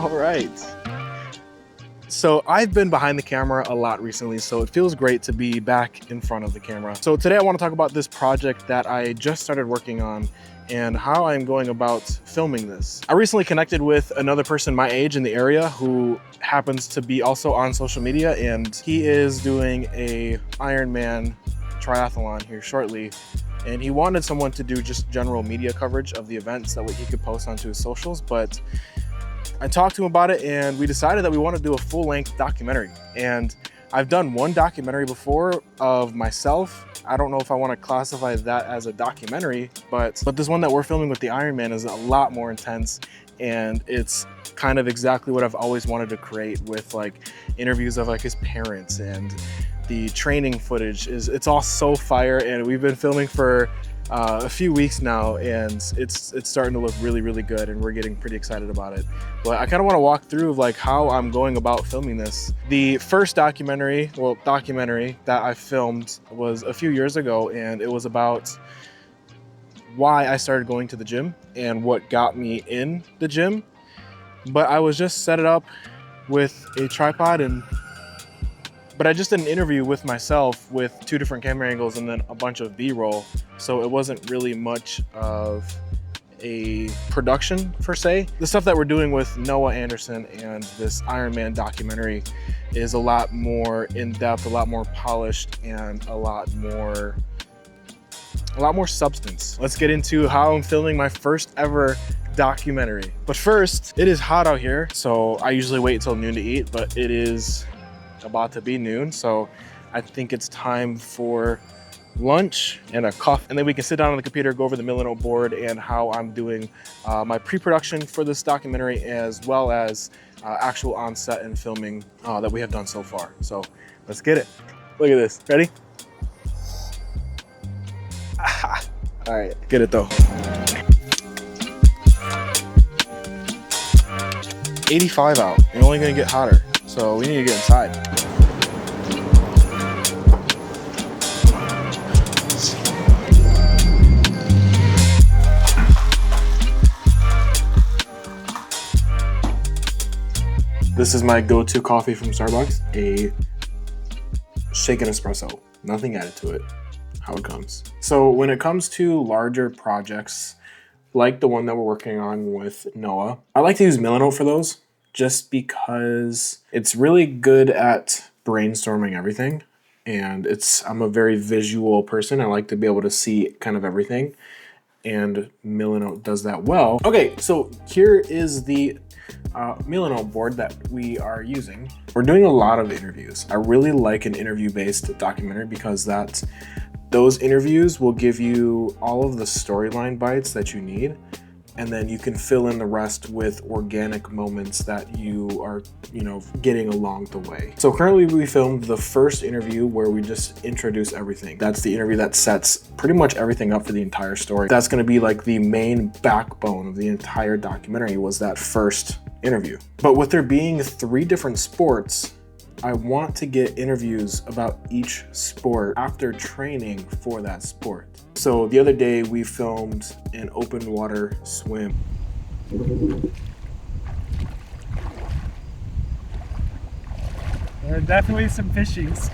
All right. So I've been behind the camera a lot recently, so it feels great to be back in front of the camera. So today I want to talk about this project that I just started working on and how I'm going about filming this. I recently connected with another person my age in the area who happens to be also on social media, and he is doing a Ironman triathlon here shortly. And he wanted someone to do just general media coverage of the events that way he could post onto his socials, but I talked to him about it and we decided that we want to do a full-length documentary. And I've done one documentary before of myself. I don't know if I want to classify that as a documentary, but this one that we're filming with the Ironman is a lot more intense, and it's kind of exactly what I've always wanted to create, with like interviews of like his parents, and the training footage it's all so fire. And we've been filming for a few weeks now, and it's starting to look really, really good, and we're getting pretty excited about it. But I kind of want to walk through like how I'm going about filming this. The first documentary that I filmed was a few years ago, and it was about why I started going to the gym and what got me in the gym. But I was just set it up with a tripod, but I just did an interview with myself with 2 different camera angles and then a bunch of B-roll. So it wasn't really much of a production per se. The stuff that we're doing with Noah Anderson and this Ironman documentary is a lot more in-depth, a lot more polished, and a lot more substance. Let's get into how I'm filming my first ever documentary. But first, it is hot out here, so I usually wait till noon to eat, but it is about to be noon, so I think it's time for lunch and a coffee, and then we can sit down on the computer, go over the Milanote board and how I'm doing my pre-production for this documentary, as well as actual on-set and filming that we have done so far. So let's get it. Look at this. Ready? All right, get it though. 85 out. You're only gonna get hotter, so we need to get inside. This is my go-to coffee from Starbucks, a shaken espresso, nothing added to it, how it comes. So when it comes to larger projects, like the one that we're working on with Noah, I like to use Milanote for those, just because it's really good at brainstorming everything. And I'm a very visual person. I like to be able to see kind of everything, and Milanote does that well. Okay, so here is the Milanote board that we are using. We're doing a lot of interviews. I really like an interview-based documentary because those interviews will give you all of the storyline bites that you need, and then you can fill in the rest with organic moments that you are, getting along the way. So currently we filmed the first interview where we just introduce everything. That's the interview that sets pretty much everything up for the entire story. That's gonna be like the main backbone of the entire documentary, was that first interview. But with there being 3 different sports, I want to get interviews about each sport after training for that sport. So the other day we filmed an open water swim. There are definitely some fishies.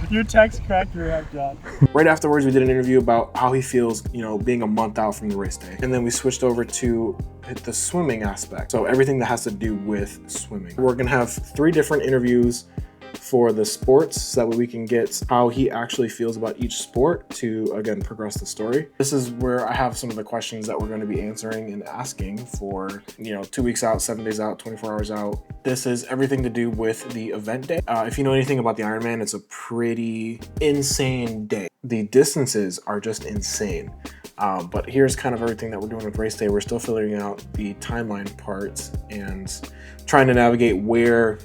Your text cracked your up, John. Right afterwards, we did an interview about how he feels, being a month out from the race day. And then we switched over to the swimming aspect. So everything that has to do with swimming. We're gonna have 3 different interviews for the sports, so that way we can get how he actually feels about each sport to, again, progress the story. This is where I have some of the questions that we're going to be answering and asking for, 2 weeks out, 7 days out, 24 hours out. This is everything to do with the event day. If you know anything about the Ironman, it's a pretty insane day. The distances are just insane. But here's kind of everything that we're doing with race day. We're still figuring out the timeline parts and trying to navigate where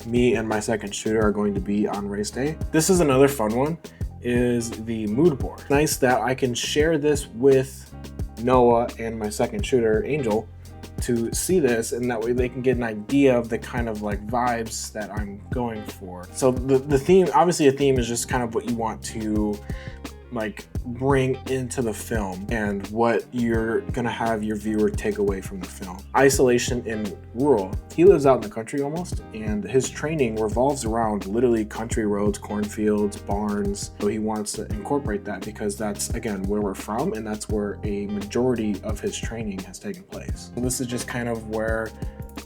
me and my second shooter are going to be on race day. This is another fun one, is the mood board. Nice that I can share this with Noah and my second shooter, Angel, to see this, and that way they can get an idea of the kind of like vibes that I'm going for. So the theme, obviously a theme is just kind of what you want to like bring into the film and what you're gonna have your viewer take away from the film. Isolation in rural. He lives out in the country almost, and his training revolves around literally country roads, cornfields, barns. So he wants to incorporate that because that's, again, where we're from, and that's where a majority of his training has taken place. So this is just kind of where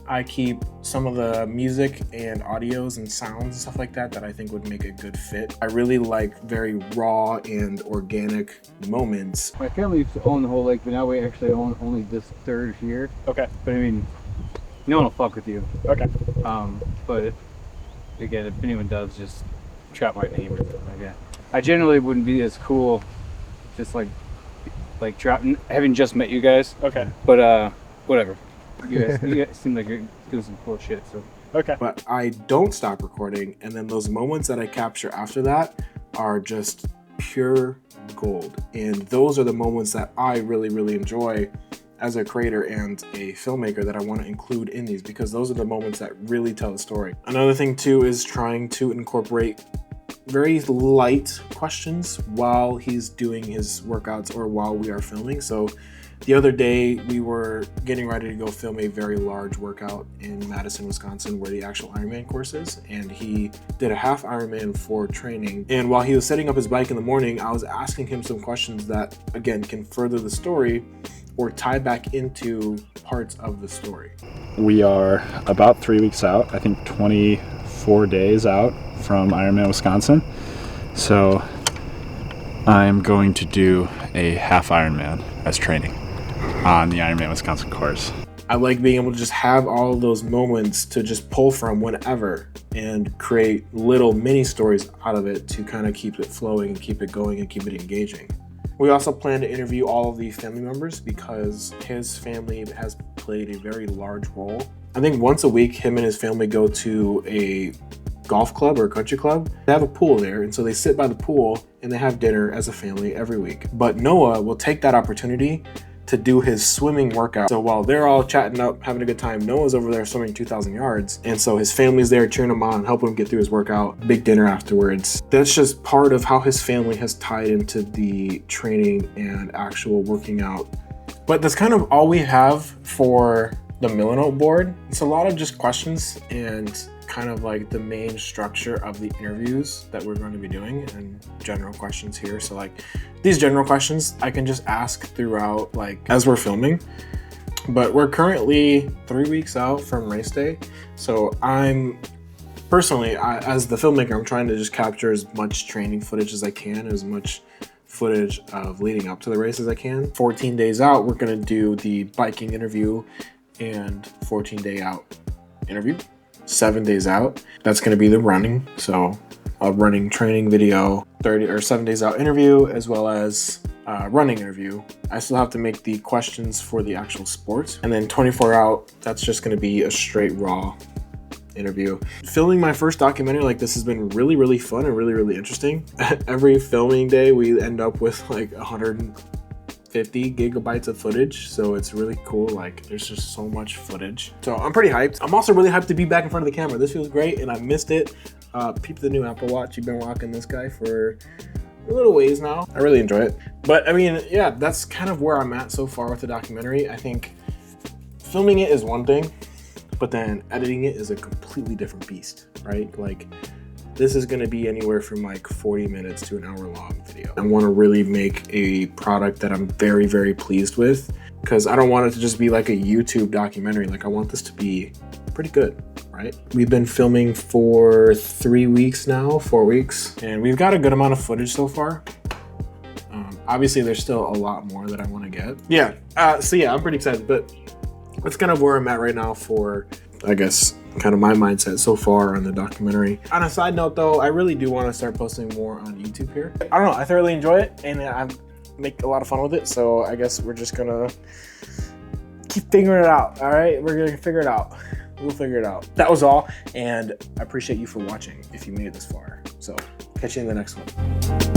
I keep some of the music and audios and sounds and stuff like that I think would make a good fit. I really like very raw and organic moments. My family used to own the whole lake, but now we actually own only this third here. Okay. But I mean, no one will fuck with you. Okay. But again, if anyone does, just trap my name or something like that. I generally wouldn't be as cool, just like having just met you guys. Okay. But whatever. You guys seem like you're doing some cool shit. So. Okay. But I don't stop recording, and then those moments that I capture after that are just pure gold. And those are the moments that I really, really enjoy as a creator and a filmmaker that I want to include in these, because those are the moments that really tell the story. Another thing too is trying to incorporate very light questions while he's doing his workouts or while we are filming. So the other day we were getting ready to go film a very large workout in Madison, Wisconsin, where the actual Ironman course is, and he did a half Ironman for training. And while he was setting up his bike in the morning, I was asking him some questions that, again, can further the story or tie back into parts of the story. We are about 3 weeks out, I think 24 days out from Ironman Wisconsin. So I'm going to do a half Ironman as training on the Ironman Wisconsin course. I like being able to just have all of those moments to just pull from whenever and create little mini stories out of it to kind of keep it flowing and keep it going and keep it engaging. We also plan to interview all of the family members because his family has played a very large role. I think once a week, him and his family go to a golf club or a country club. They have a pool there, and so they sit by the pool and they have dinner as a family every week. But Noah will take that opportunity to do his swimming workout. So while they're all chatting up, having a good time, Noah's over there swimming 2,000 yards. And so his family's there cheering him on, helping him get through his workout, big dinner afterwards. That's just part of how his family has tied into the training and actual working out. But that's kind of all we have for the Milanote board. It's a lot of just questions and kind of like the main structure of the interviews that we're going to be doing and general questions here. So like these general questions I can just ask throughout like as we're filming, but we're currently 3 weeks out from race day. So I'm personally, as the filmmaker, I'm trying to just capture as much training footage as I can, as much footage of leading up to the race as I can. 14 days out, we're going to do the biking interview and 14-day out interview. 7 days out, that's going to be the running. So a running training video, 7 days out interview, as well as running interview. I still have to make the questions for the actual sport. And then 24 out, that's just going to be a straight raw interview. Filming my first documentary like this has been really, really fun and really, really interesting. Every filming day, we end up with like 150 gigabytes of footage, so it's really cool. Like there's just so much footage, so I'm pretty hyped. I'm also really hyped to be back in front of the camera. This feels great and I missed it. Peep the new Apple Watch. You've been rocking this guy for a little ways now. I really enjoy it. But I mean, yeah, that's kind of where I'm at so far with the documentary. I think filming it is one thing, but then editing it is a completely different beast, right? Like this is gonna be anywhere from like 40 minutes to an hour long video. I wanna really make a product that I'm very, very pleased with, because I don't want it to just be like a YouTube documentary. Like I want this to be pretty good, right? We've been filming for 3 weeks now, 4 weeks, and we've got a good amount of footage so far. Obviously there's still a lot more that I wanna get. Yeah, so yeah, I'm pretty excited, but that's kind of where I'm at right now for, I guess, kind of my mindset so far on the documentary. On a side note though, I really do want to start posting more on YouTube here. I don't know, I thoroughly enjoy it and I make a lot of fun with it, so I guess we're just gonna keep figuring it out. All right, we're gonna figure it out. We'll figure it out. That was all, and I appreciate you for watching if you made it this far. So catch you in the next one.